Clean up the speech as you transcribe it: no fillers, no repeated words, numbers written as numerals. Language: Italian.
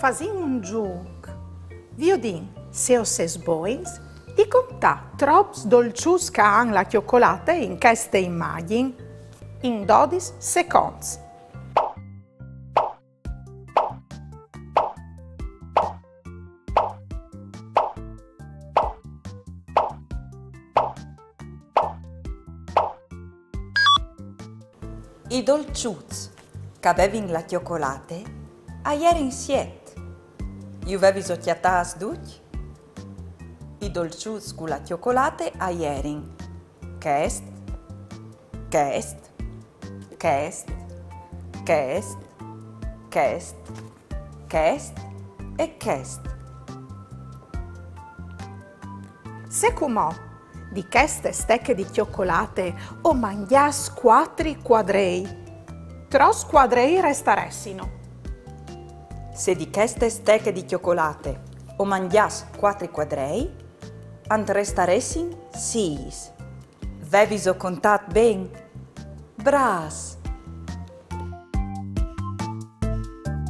Fazin un giuc. Viodin, se o ses boins, di contà trops dolcius ca han la cioccolata in queste immagini in 12 secondi. I dolciuts che avevin la cioccolate aierin siet. Iu vevi sociatas duc? I dolciuts cu la cioccolate aierin chest, chest, chest, chest, chest, chest e chest. Se cumò di queste stecche di cioccolate o mangias 4 quadrei, 3 quadrei restaressino. Se di queste stecche di cioccolate o mangias 4 quadrei, ant restaressin 6. Vevis o contat ben? Bras!